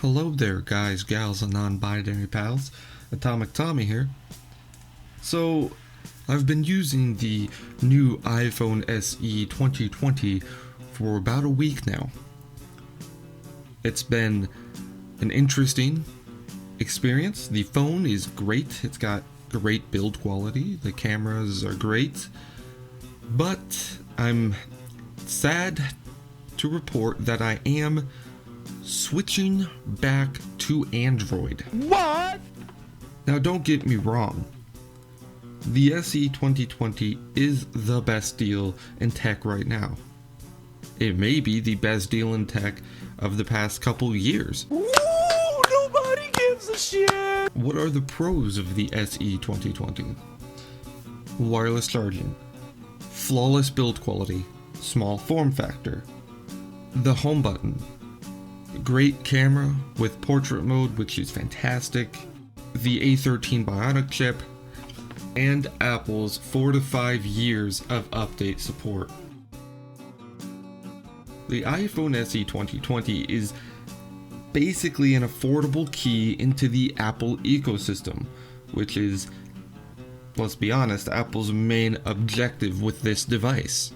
Hello there, guys, gals, and non-binary pals. Atomic Tommy here. So, I've been using the new iPhone SE 2020 for about a week now. It's been an interesting experience. The phone is great. It's got great build quality. The cameras are great. But I'm sad to report that I am switching back to Android. What? Now, don't get me wrong. The SE 2020 is the best deal in tech right now. It may be the best deal in tech of the past couple years. Ooh, nobody gives a shit. What are the pros of the SE 2020? Wireless charging, flawless build quality, small form factor, the home button, great camera with portrait mode, which is fantastic, the A13 Bionic chip, and Apple's 4 to 5 years of update support. The iPhone SE 2020 is basically an affordable key into the Apple ecosystem, which is, let's be honest, Apple's main objective with this device.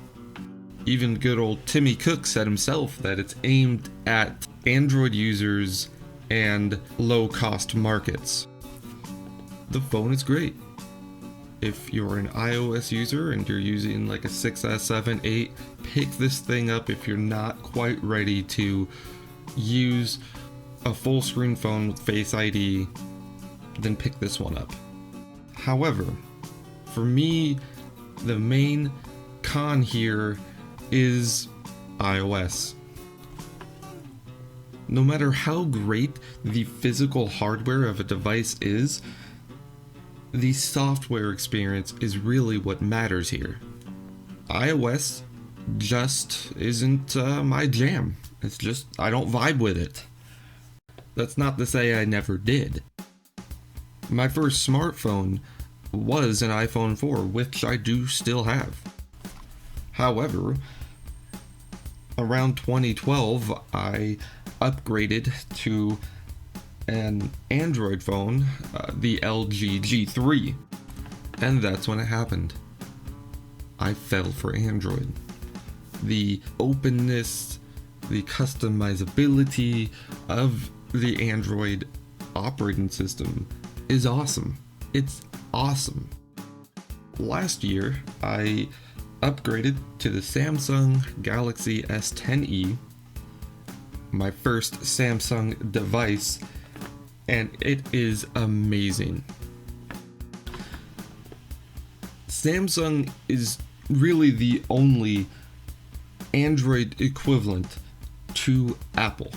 Even good old Timmy Cook said himself that it's aimed at Android users and low-cost markets. The phone is great. If you're an iOS user and you're using like a 6S, 7, 8, pick this thing up. If you're not quite ready to use a full screen phone with Face ID, then pick this one up. However, for me, the main con here is iOS. No matter how great the physical hardware of a device is, the software experience is really what matters here. iOS just isn't my jam. It's just, I don't vibe with it. That's not to say I never did. My first smartphone was an iPhone 4, which I do still have. However, around 2012, I upgraded to an Android phone, the LG G3, and that's when it happened. I fell for Android. The openness, the customizability of the Android operating system is awesome. It's awesome. Last year, I upgraded to the Samsung Galaxy S10e, my first Samsung device, and it is amazing. Samsung is really the only Android equivalent to Apple.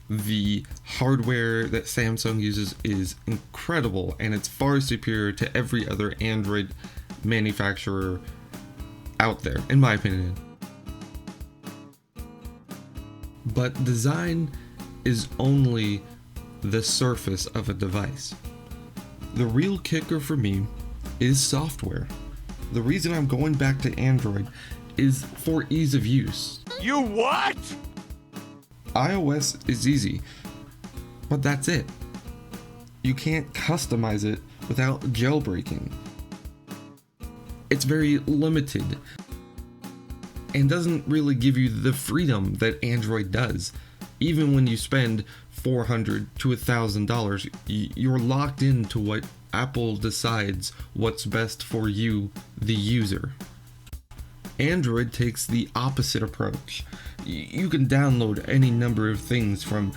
The hardware that Samsung uses is incredible, and it's far superior to every other Android manufacturer out there, in my opinion. But design is only the surface of a device. The real kicker for me is software. The reason I'm going back to Android is for ease of use. You what? iOS is easy, but that's it. You can't customize it without jailbreaking. It's very limited and doesn't really give you the freedom that Android does. Even when you spend $400 to $1,000, you're locked into what Apple decides what's best for you, the user. Android takes the opposite approach. You can download any number of things, from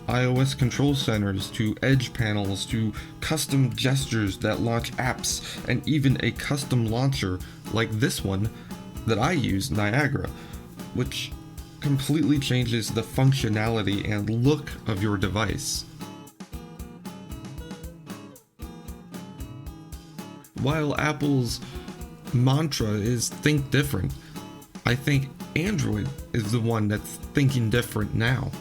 iOS control centers to edge panels to custom gestures that launch apps, and even a custom launcher like this one that I use, Niagara, which completely changes the functionality and look of your device. While Apple's mantra is think different, I think Android is the one that's thinking different now.